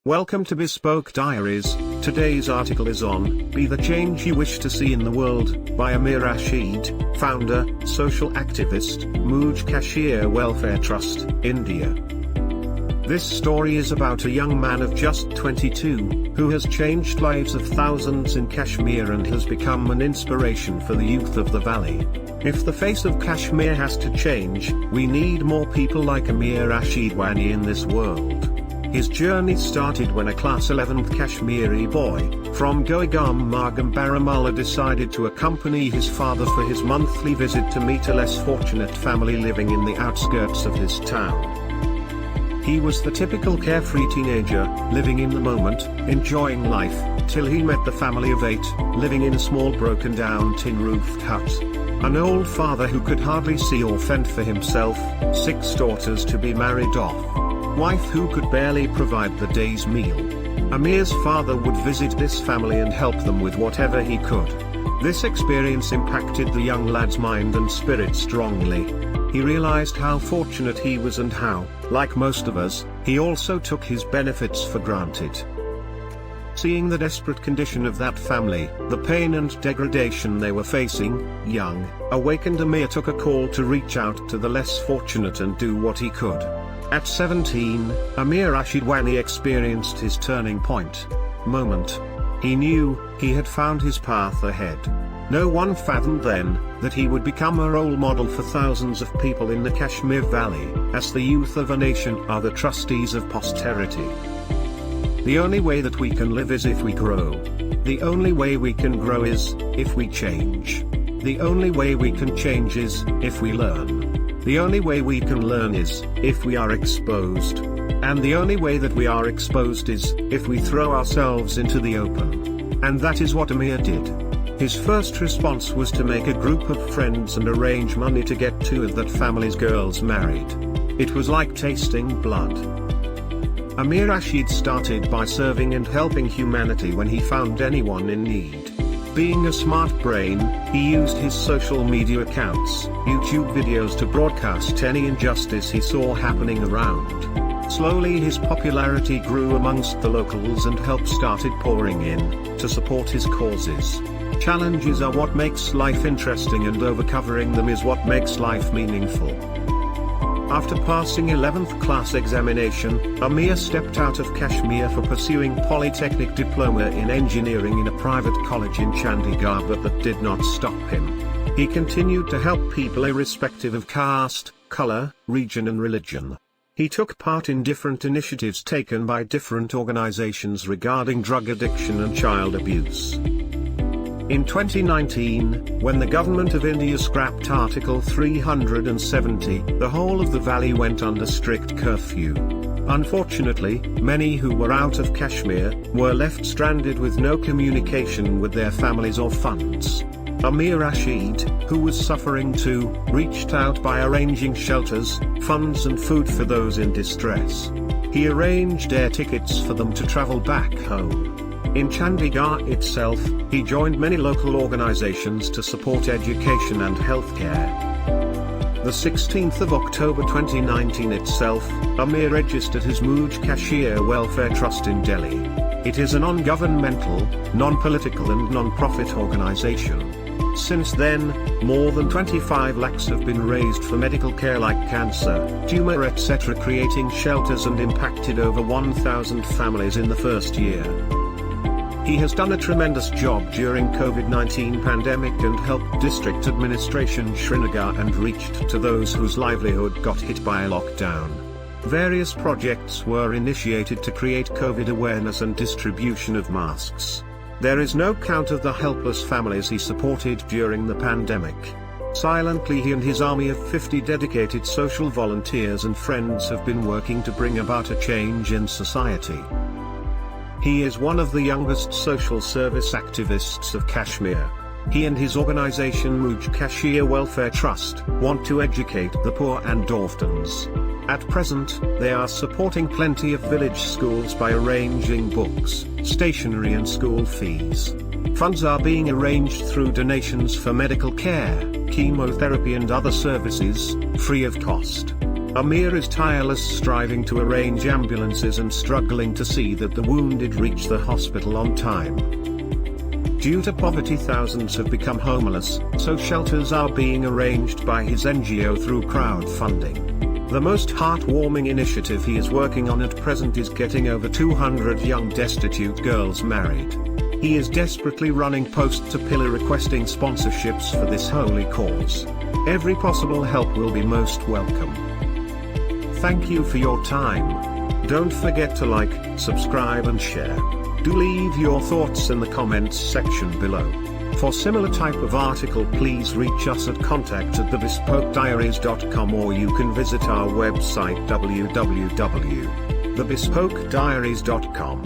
Welcome to Bespoke Diaries. Today's article is on Be the Change You Wish to See in the World by Amir Rashid, founder, social activist, Mooj Kasheer Welfare Trust, India. This story is about a young man of just 22, who has changed lives of thousands in Kashmir and has become an inspiration for the youth of the valley. If the face of Kashmir has to change, we need more people like Amir Rashid in this world. His journey started when a class 11th Kashmiri boy, from Goigam Margam Baramulla decided to accompany his father for his monthly visit to meet a less fortunate family living in the outskirts of his town. He was the typical carefree teenager, living in the moment, enjoying life, till he met the family of 8, living in a small broken-down tin-roofed hut. An old father who could hardly see or fend for himself, 6 daughters to be married off, wife who could barely provide the day's meal. Amir's father would visit this family and help them with whatever he could. This experience impacted the young lad's mind and spirit strongly. He realized how fortunate he was and how, like most of us, he also took his benefits for granted. Seeing the desperate condition of that family, the pain and degradation they were facing, young, awakened Amir took a call to reach out to the less fortunate and do what he could. At 17, Amir Rashid experienced his turning point moment. He knew he had found his path ahead. No one fathomed then that he would become a role model for thousands of people in the Kashmir Valley, as the youth of a nation are the trustees of posterity. The only way that we can live is if we grow. The only way we can grow is if we change. The only way we can change is if we learn. The only way we can learn is if we are exposed. And the only way that we are exposed is if we throw ourselves into the open. And that is what Amir did. His first response was to make a group of friends and arrange money to get 2 of that family's girls married. It was like tasting blood. Amir Rashid started by serving and helping humanity when he found anyone in need. Being a smart brain, he used his social media accounts, YouTube videos to broadcast any injustice he saw happening around. Slowly his popularity grew amongst the locals and help started pouring in, to support his causes. Challenges are what makes life interesting and overcoming them is what makes life meaningful. After passing 11th class examination, Amir stepped out of Kashmir for pursuing polytechnic diploma in engineering in a private college in Chandigarh, but that did not stop him. He continued to help people irrespective of caste, color, region and religion. He took part in different initiatives taken by different organizations regarding drug addiction and child abuse. In 2019, when the government of India scrapped Article 370, the whole of the valley went under strict curfew. Unfortunately, many who were out of Kashmir were left stranded with no communication with their families or funds. Amir Rashid, who was suffering too, reached out by arranging shelters, funds and food for those in distress. He arranged air tickets for them to travel back home. In Chandigarh itself, he joined many local organizations to support education and healthcare. The 16th of October 2019 itself, Amir registered his Mooj Kasheer Welfare Trust in Delhi. It is a non-governmental, non-political and non-profit organization. Since then, more than 25 lakhs have been raised for medical care like cancer, tumor etc., creating shelters and impacted over 1,000 families in the first year. He has done a tremendous job during COVID-19 pandemic and helped district administration Srinagar and reached to those whose livelihood got hit by a lockdown. Various projects were initiated to create COVID awareness and distribution of masks. There is no count of the helpless families he supported during the pandemic. Silently he and his army of 50 dedicated social volunteers and friends have been working to bring about a change in society. He is one of the youngest social service activists of Kashmir. He and his organization Mooj Kasheer Welfare Trust want to educate the poor and orphans. At present, they are supporting plenty of village schools by arranging books, stationery and school fees. Funds are being arranged through donations for medical care, chemotherapy and other services, free of cost. Amir is tireless, striving to arrange ambulances and struggling to see that the wounded reach the hospital on time. Due to poverty, thousands have become homeless, so shelters are being arranged by his NGO through crowdfunding. The most heartwarming initiative he is working on at present is getting over 200 young destitute girls married. He is desperately running post-to-pillar requesting sponsorships for this holy cause. Every possible help will be most welcome. Thank you for your time. Don't forget to like, subscribe and share. Do leave your thoughts in the comments section below. For similar type of article, please reach us at contact@thebespokediaries.com, or you can visit our website www.thebespokediaries.com.